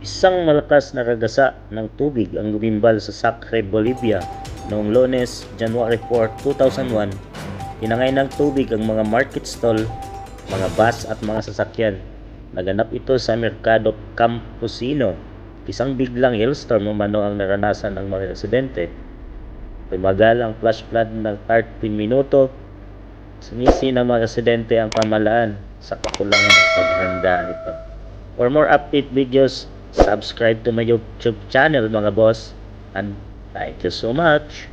Isang malakas na ragasa ng tubig ang lumimbal sa Sacre, Bolivia noong Lunes, January 4, 2001. Tinangay ng tubig ang mga market stall, mga bus at mga sasakyan. Naganap ito sa Mercado Campusino. Isang biglang hailstorm umano ang naranasan ng mga residente. Tumagal ang flash flood ng 13 minuto. Sinisi ng mga residente ang pamahalaan sa kakulangan ng paghahanda nito. For more update videos, subscribe to my YouTube channel mga boss, and thank you so much.